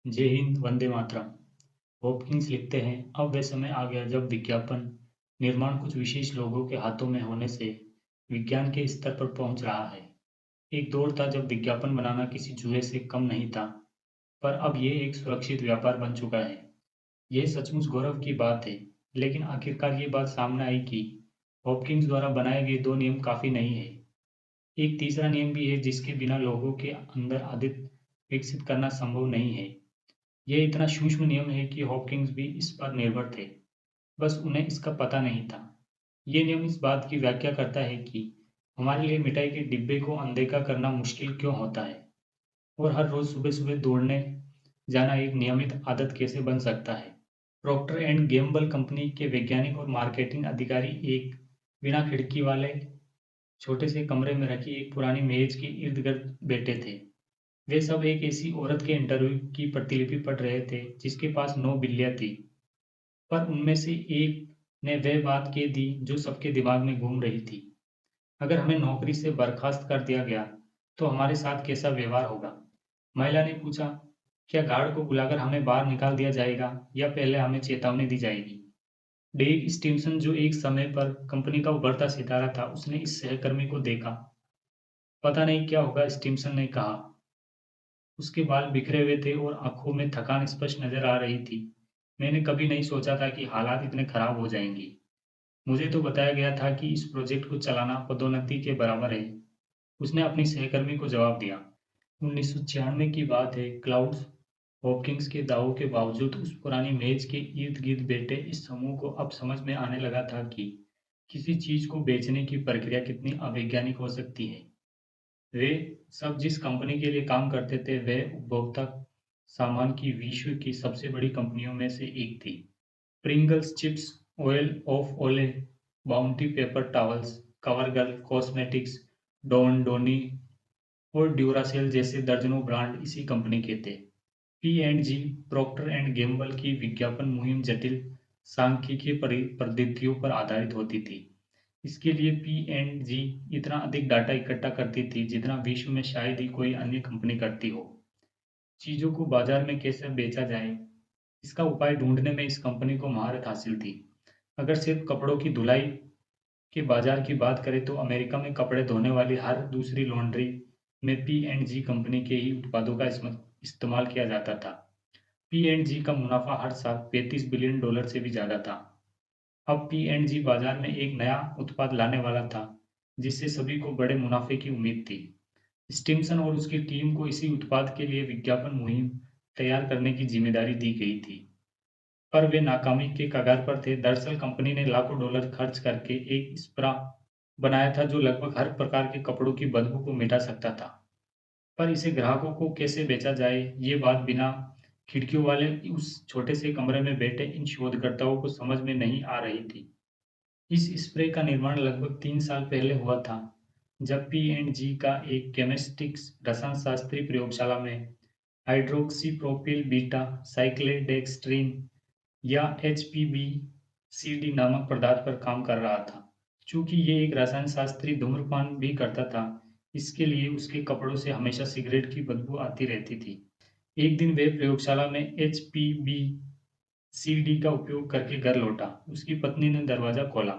जय हिंद, वंदे मातरम। हॉपकिंस लिखते हैं, अब वह समय आ गया जब विज्ञापन निर्माण कुछ विशेष लोगों के हाथों में होने से विज्ञान के स्तर पर पहुंच रहा है। एक दौर था जब विज्ञापन बनाना किसी जुए से कम नहीं था, पर अब ये एक सुरक्षित व्यापार बन चुका है। यह सचमुच गौरव की बात है, लेकिन आखिरकार ये बात सामने आई कि हॉपकिंस द्वारा बनाए गए दो नियम काफी नहीं है। एक तीसरा नियम भी है जिसके बिना लोगों के अंदर आदत विकसित करना संभव नहीं है। यह इतना सूक्ष्म नियम है कि हॉकिंस भी इस पर निर्भर थे, बस उन्हें इसका पता नहीं था। ये नियम इस बात की व्याख्या करता है कि हमारे लिए मिठाई के डिब्बे को अनदेखा करना मुश्किल क्यों होता है, और हर रोज सुबह-सुबह दौड़ने जाना एक नियमित आदत कैसे बन सकता है। प्रॉक्टर एंड गैम्बल कंपनी के वैज्ञानिक और मार्केटिंग अधिकारी एक बिना खिड़की वाले छोटे से कमरे में रखी एक पुरानी मेज के इर्द-गिर्द बैठे थे। वे सब एक ऐसी औरत के इंटरव्यू की प्रतिलिपि पढ़ रहे थे जिसके पास 9 बिल्लियाँ थीं, पर उनमें से एक ने वह बात कह दी जो सबके दिमाग में घूम रही थी। अगर हमें नौकरी से बर्खास्त कर दिया गया, तो हमारे साथ कैसा व्यवहार होगा? महिला ने पूछा, क्या गार्ड को बुलाकर हमें बाहर निकाल दिया जाएगा या पहले हमें चेतावनी दी जाएगी? डेव स्टीवंसन, जो एक समय पर कंपनी का उभरता सितारा था, उसने इस सहकर्मी को देखा। पता नहीं क्या होगा, स्टीवंसन ने कहा। उसके बाल बिखरे हुए थे और आंखों में थकान स्पष्ट नजर आ रही थी। मैंने कभी नहीं सोचा था कि हालात इतने खराब हो जाएंगे। मुझे तो बताया गया था कि इस प्रोजेक्ट को चलाना पदोन्नति के बराबर है। उसने अपनी सहकर्मी को जवाब दिया। 1996 की बात है। क्लाउड्स हॉकिंस के दावों के बावजूद उस पुरानी मेज के इर्द गिर्द बैठे इस समूह को अब समझ में आने लगा था कि किसी चीज को बेचने की प्रक्रिया कितनी अवैज्ञानिक हो सकती है। वे सब जिस कंपनी के लिए काम करते थे, वह उपभोक्ता सामान की विश्व की सबसे बड़ी कंपनियों में से एक थी। Pringles chips, oil of Olay, Bounty paper towels, CoverGirl cosmetics, Dawn Downy और ड्यूरासेल जैसे दर्जनों ब्रांड इसी कंपनी के थे। पी&जी, प्रॉक्टर एंड गैम्बल की विज्ञापन मुहिम जटिल सांख्यिकीय पद्धतियों पर आधारित होती थी। इसके लिए पी&जी इतना अधिक डाटा इकट्ठा करती थी जितना विश्व में शायद ही कोई अन्य कंपनी करती हो। चीजों को बाजार में कैसे बेचा जाए, इसका उपाय ढूंढने में इस कंपनी को महारत हासिल थी। अगर सिर्फ कपड़ों की धुलाई के बाजार की बात करें तो अमेरिका में कपड़े धोने वाली हर दूसरी लॉन्ड्री में पी&जी कंपनी के ही उत्पादों का इस्तेमाल किया जाता था। पी&जी का मुनाफा हर साल $35 बिलियन से भी ज्यादा था। अब पी&जी बाजार में एक नया उत्पाद लाने वाला था जिससे सभी को बड़े मुनाफे की उम्मीद थी। स्टिमसन और उसकी टीम को इसी उत्पाद के लिए विज्ञापन मुहिम तैयार करने की जिम्मेदारी दी गई थी, पर वे नाकामी के कगार पर थे। दरअसल कंपनी ने लाखों डॉलर खर्च करके एक स्प्रा बनाया था जो लगभग हर प्रकार के कपड़ों की बदबू को मिटा सकता था, पर इसे ग्राहकों को कैसे बेचा जाए, ये बात बिना खिड़कियों वाले उस छोटे से कमरे में बैठे इन शोधकर्ताओं को समझ में नहीं आ रही थी। इस स्प्रे का निर्माण लगभग 3 साल पहले हुआ था, जब पी&जी का एक केमिस्टिक्स रसायनशास्त्री प्रयोगशाला में हाइड्रोक्सीप्रोपिल बीटा साइक्लोडेक्स्ट्रीन या एचपीबीसीडी नामक पदार्थ पर काम कर रहा था। चूंकि ये एक रसायनशास्त्री धूम्रपान भी करता था, इसके लिए उसके कपड़ों से हमेशा सिगरेट की बदबू आती रहती थी। एक दिन वह प्रयोगशाला में एचपीबीसीडी का उपयोग करके घर लौटा। उसकी पत्नी ने दरवाजा खोला।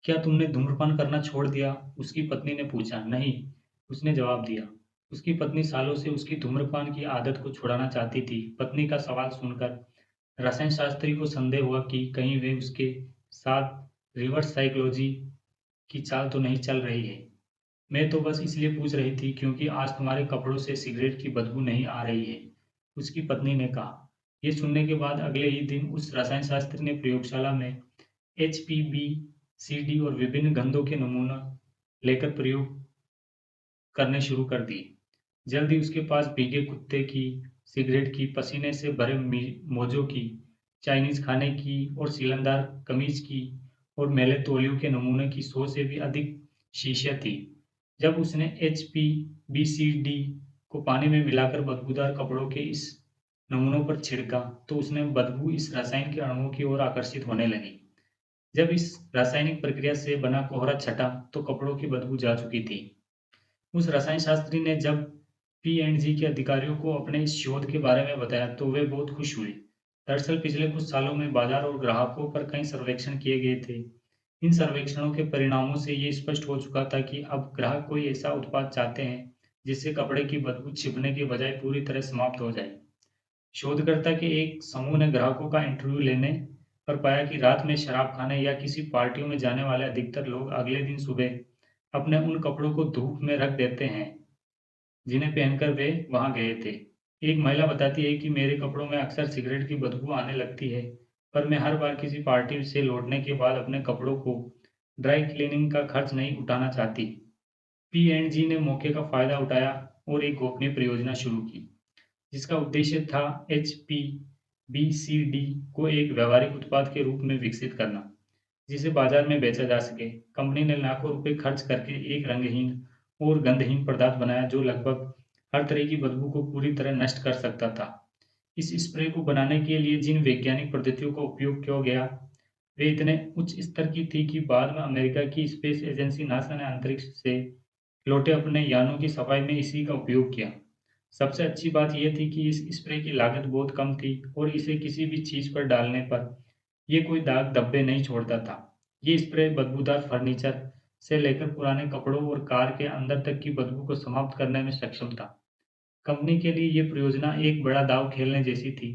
क्या तुमने धूम्रपान करना छोड़ दिया? उसकी पत्नी ने पूछा। नहीं, उसने जवाब दिया। उसकी पत्नी सालों से उसकी धूम्रपान की आदत को छुड़ाना चाहती थी। पत्नी का सवाल सुनकर रसायन शास्त्री को संदेह हुआ कि कहीं वे उसके साथ रिवर्स साइकोलॉजी की चाल तो नहीं चल रही है। मैं तो बस इसलिए पूछ रही थी क्योंकि आज तुम्हारे कपड़ों से सिगरेट की बदबू नहीं आ रही है, उसकी पत्नी ने कहा। ये सुनने के बाद अगले ही दिन उस रसायन शास्त्री ने प्रयोगशाला में एचपीबीसीडी और विभिन्न गंधों के नमूना लेकर प्रयोग करने शुरू कर दिए। जल्द ही उसके पास भीगे कुत्ते की, सिगरेट की, पसीने से भरे मोजों की, चाइनीज खाने की और सीलमदार कमीज की और मैले तौलियों के नमूने की 100 से भी अधिक शीशियाँ थी। जब उसने एचपीबीसीडी को पानी में मिलाकर बदबूदार कपड़ों के इस नमूनों पर छिड़का, तो उसने बदबू इस रसायन के अणुओं की ओर आकर्षित होने लगी। जब इस रासायनिक प्रक्रिया से बना कोहरा छटा, तो कपड़ों की बदबू जा चुकी थी। उस रसायन शास्त्री ने जब पीएनजी के अधिकारियों को अपने इस शोध के बारे में बताया तो वे बहुत खुश हुए। दरअसल पिछले कुछ सालों में बाजार और ग्राहकों पर कई सर्वेक्षण किए गए थे। इन सर्वेक्षणों के परिणामों से ये स्पष्ट हो चुका था कि अब ग्राहक कोई ऐसा उत्पाद चाहते हैं जिससे कपड़े की बदबू छिपने के बजाय पूरी तरह समाप्त हो जाए। शोधकर्ता के एक समूह ने ग्राहकों का इंटरव्यू लेने पर पाया कि रात में शराब खाने या किसी पार्टियों में जाने वाले अधिकतर लोग अगले दिन सुबह अपने उन कपड़ों को धूप में रख देते हैं जिन्हें पहनकर वे वहां गए थे। एक महिला बताती है कि मेरे कपड़ों में अक्सर सिगरेट की बदबू आने लगती है, पर मैं हर बार किसी पार्टी से लौटने के बाद अपने कपड़ों को ड्राई क्लीनिंग का खर्च नहीं उठाना चाहती। पी&जी ने मौके का फायदा उठाया और एक गोपनीय परियोजना शुरू की, जिसका उद्देश्य था एचपीबीसीडी को एक व्यावहारिक उत्पाद के रूप में विकसित करना, जिसे बाजार में बेचा जा सके। कंपनी ने लाखों रुपए खर्च करके एक रंगहीन और गंधहीन पदार्थ बनाया जो लगभग हर तरह की बदबू को पूरी तरह नष्ट कर सकता था। इस स्प्रे को बनाने के लिए जिन वैज्ञानिक पद्धतियों का उपयोग किया गया, वे इतने उच्च स्तर की थी कि बाद में अमेरिका की स्पेस एजेंसी नासा ने अंतरिक्ष से लौटे अपने यानों की सफाई में इसी का उपयोग किया। सबसे अच्छी बात यह थी कि इस स्प्रे की लागत बहुत कम थी और इसे किसी भी चीज पर डालने पर ये कोई दाग धब्बे नहीं छोड़ता था। ये स्प्रे बदबूदार फर्नीचर से लेकर पुराने कपड़ों और कार के अंदर तक की बदबू को समाप्त करने में सक्षम था। कंपनी के लिए ये परियोजना एक बड़ा दांव खेलने जैसी थी,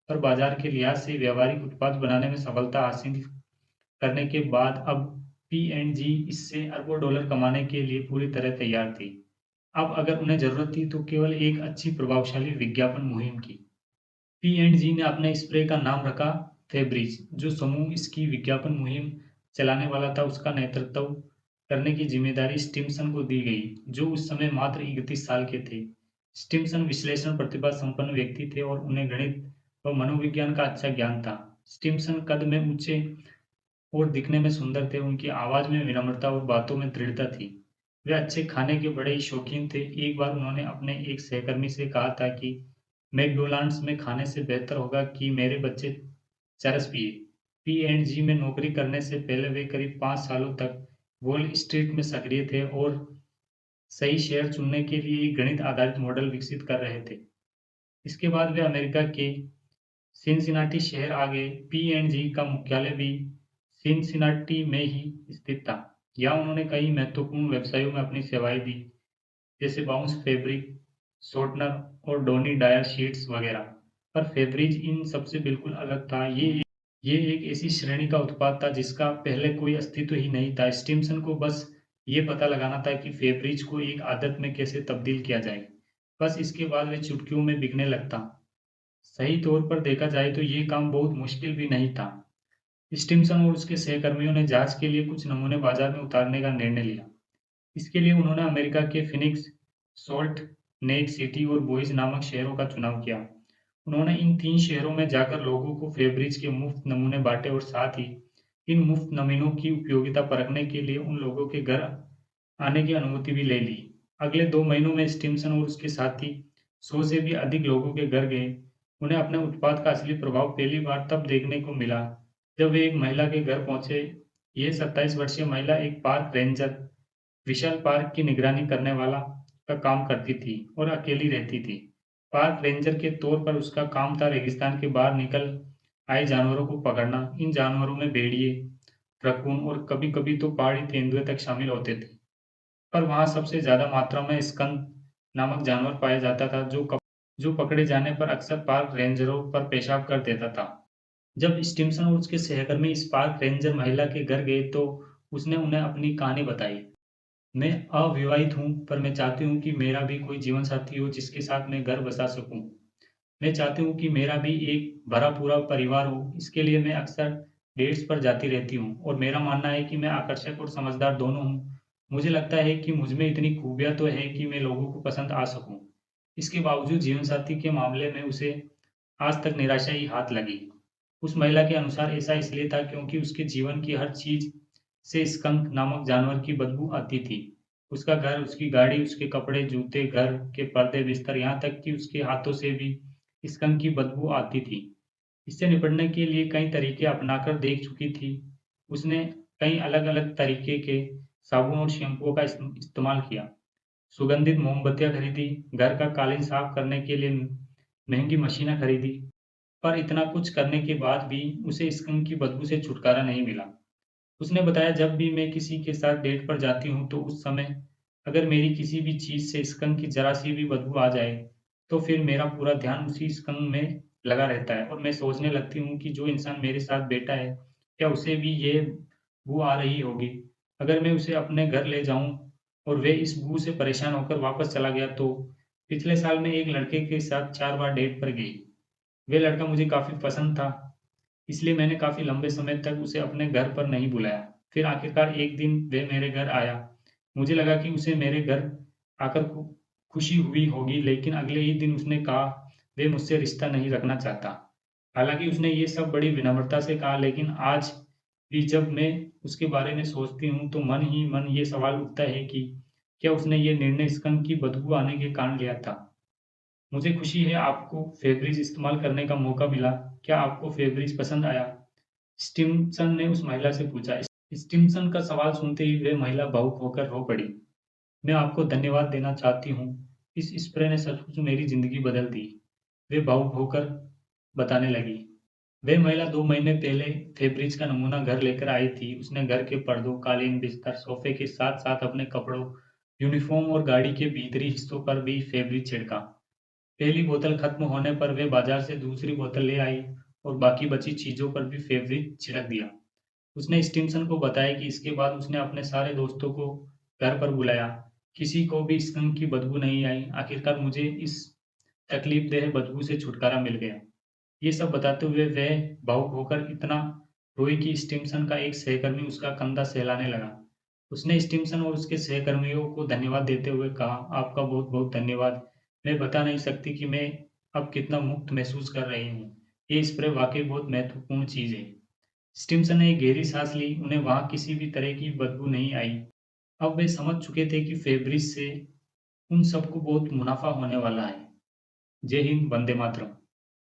पर बाजार के लिहाज से व्यावहारिक उत्पाद बनाने में सफलता हासिल करने के बाद अब पी&जी इससे अरबों डॉलर कमाने के लिए पूरी तरह तैयार थी। अब अगर उन्हें जरूरत थी तो केवल एक अच्छी प्रभावशाली विज्ञापन मुहिम की। पी&जी ने अपने स्प्रे का नाम रखा फेब्रिज। जो समूह इसकी विज्ञापन मुहिम चलाने वाला था उसका नेतृत्व करने की जिम्मेदारी स्टिम्सन को दी गई, जो उस समय मात्र 31 साल के थे। स्टिम्सन विश्लेषण प्रतिभा संपन्न व्यक्ति थे और उन्हें गणित व मनोविज्ञान का अच्छा ज्ञान था। स्टिम्सन कद में ऊंचे और दिखने में सुंदर थे। उनकी आवाज में विनम्रता और बातों में दृढ़ता थी। वे अच्छे खाने के बड़े ही शौकीन थे। एक बार उन्होंने अपने एक सहकर्मी से कहा था कि मैकडोनाल्ड्स में खाने से बेहतर होगा कि मेरे बच्चे चरस पिए। पी&जी में नौकरी करने से पहले वे करीब 5 सालों तक वॉल स्ट्रीट में सक्रिय थे और सही शेयर चुनने के लिए एक गणित आधारित मॉडल विकसित कर रहे थे। इसके बाद वे अमेरिका के सिनसिनाटी शहर आ गए। पी&जी का मुख्यालय भी सिनसिनाटी में ही स्थित था। यहाँ उन्होंने कई महत्वपूर्ण व्यवसायों में अपनी सेवाएं दी, जैसे बाउंस फैब्रिक, शॉर्टनर और डॉनी डायर शीट्स वगैरह। पर फेब्रिज इन सबसे बिल्कुल अलग था। ये एक ऐसी श्रेणी का उत्पाद था जिसका पहले कोई अस्तित्व ही नहीं था। स्टिम्सन को बस ये पता लगाना था कि फेब्रिज को एक आदत में कैसे तब्दील किया जाए। बस इसके बाद वे चुटकियों में बिकने लगता। सही तौर पर देखा जाए तो ये काम बहुत मुश्किल भी नहीं था। स्टिम्सन और उसके सहकर्मियों ने जांच के लिए कुछ नमूने बाजार में उतारने का निर्णय लिया। इसके लिए उन्होंने अमेरिका के फिनिक्स, सॉल्ट नेक सिटी और बोइस नामक शहरों का चुनाव किया। उन्होंने इन 3 शहरों में जाकर लोगों को फेब्रिज के मुफ्त नमूने बांटे और साथ ही इन मुफ्त नमूनों की उपयोगिता परखने के लिए उन लोगों के घर आने की अनुमति भी ले ली। अगले 2 महीनों में स्टिम्सन और उसके साथी 100 से भी अधिक लोगों के घर गए। उन्हें अपने उत्पाद का असली प्रभाव पहली बार तब देखने को मिला जब वे एक महिला के घर पहुंचे। यह 27 वर्षीय महिला एक पार्क रेंजर विशाल पार्क की निगरानी करने वाला का काम करती थी और अकेली रहती थी। पार्क रेंजर के तौर पर उसका काम था रेगिस्तान के बाहर निकल आए जानवरों को पकड़ना। इन जानवरों में भेड़िए, रकून और कभी-कभी तो पहाड़ी तेंदुए तक शामिल होते थे। पर वहाँ सबसे ज्यादा मात्रा में स्कंक नामक जानवर पाया जाता था जो पकड़े जाने पर अक्सर पार्क रेंजरों पर पेशाब कर देता था। जब स्टिम्सन और उसके सहकर्मी इस पार्क रेंजर महिला के घर गए तो उसने उन्हें अपनी कहानी बताई। मैं अविवाहित हूँ, पर मैं चाहती हूँ कि मेरा भी कोई जीवन साथी हो जिसके साथ मैं घर बसा सकूँ। मैं चाहती हूँ कि मेरा भी एक भरा पूरा परिवार हो। इसके लिए मैं अक्सर डेट्स पर जाती रहती हूँ और मेरा मानना है कि मैं आकर्षक और समझदार दोनों हूँ। मुझे लगता है कि मुझमें इतनी खूबियाँ तो है कि मैं लोगों को पसंद आ सकूँ। इसके बावजूद जीवनसाथी के मामले में उसे आज तक निराशा ही हाथ लगी। उस महिला के अनुसार ऐसा इसलिए था क्योंकि उसके जीवन की हर चीज से स्कंक नामक जानवर की बदबू आती थी। उसका घर, उसकी गाड़ी, उसके कपड़े, जूते, घर के पर्दे, बिस्तर, यहाँ तक कि उसके हाथों से भी स्कंक की बदबू आती थी। इससे निपटने के लिए कई तरीके अपनाकर देख चुकी थी। उसने कई अलग-अलग तरीके के साबुन और शैम्पुओं का इस्तेमाल किया। सुगंधित मोमबत्तियाँ खरीदी, घर का कालीन साफ करने के लिए महँगी मशीनें खरीदी, पर इतना कुछ करने के बाद भी उसे स्कंक की बदबू से छुटकारा नहीं मिला। उसने बताया जब भी मैं किसी के साथ डेट पर जाती हूँ तो उस समय अगर मेरी किसी भी चीज़ से स्कंक की ज़रा-सी भी बदबू आ जाए, तो फिर मेरा पूरा ध्यान उसी स्कंक में लगा रहता है और मैं सोचने लगती हूँ कि जो इंसान मेरे साथ बैठा है, क्या उसे भी ये बू आ रही होगी? अगर मैं उसे अपने घर ले जाऊँ और वह इस बू से परेशान होकर वापस चला गया तो पिछले साल मैं एक लड़के के साथ 4 बार डेट पर गई। वह लड़का मुझे काफ़ी पसंद था, इसलिए मैंने काफ़ी लंबे समय तक उसे अपने घर पर नहीं बुलाया। फिर आखिरकार एक दिन वह मेरे घर आया। मुझे लगा कि उसे मेरे घर आकर खुशी हुई होगी, लेकिन अगले ही दिन उसने कहा वह मुझसे रिश्ता नहीं रखना चाहता। हालाँकि उसने ये सब बड़ी विनम्रता से कहा, लेकिन आज भी जब मैं उसके बारे में सोचती हूँ, तो मन ही मन ये सवाल उठता है कि क्या उसने ये निर्णय स्कंक की बदबू आने के कारण लिया था? मुझे खुशी है आपको फेब्रिज इस्तेमाल करने का मौका मिला। क्या आपको फेब्रिज पसंद आया? स्टिम्सन ने उस महिला से पूछा। स्टिम्सन का सवाल सुनते ही वह महिला भावुक होकर रो पड़ी। मैं आपको धन्यवाद देना चाहती हूँ। इस स्प्रे ने सचमुच मेरी ज़िंदगी बदल दी। वे भावुक होकर बताने लगी। वह महिला 2 महीने पहले फेब्रिज का नमूना घर लेकर आई थी। उसने घर के पर्दों, कालीन, बिस्तर, सोफे के साथ-साथ अपने कपड़ों, यूनिफ़ॉर्म और गाड़ी के भीतरी हिस्सों पर भी फेब्रिज छिड़का। पहली बोतल खत्म होने पर वे बाजार से दूसरी बोतल ले आई और बाकी बची चीज़ों पर भी फेब्रिक छिड़क दिया। उसने स्टिम्सन को बताया कि इसके बाद उसने अपने सारे दोस्तों को घर पर बुलाया। किसी को भी स्कंक की बदबू नहीं आई। आखिरकार मुझे इस तकलीफ़देह बदबू से छुटकारा मिल गया। ये सब बताते हुए वह भावुक होकर इतना रोई कि स्टिम्सन का एक सहकर्मी उसका कंधा सहलाने लगा। उसने स्टिम्सन और उसके सहकर्मियों को धन्यवाद देते हुए कहा, "आपका बहुत-बहुत धन्यवाद। मैं बता नहीं सकती कि मैं अब कितना मुक्त महसूस कर रही हूँ। ये स्प्रे वाक़ई बहुत महत्वपूर्ण चीज़ है।" स्टिम्सन ने एक गहरी साँस ली। उन्हें वहाँ किसी भी तरह की बदबू नहीं आई। अब वे समझ चुके थे कि फेब्रिज से उन सबको बहुत मुनाफ़ा होने वाला है। जय हिंद, वंदे मातरम।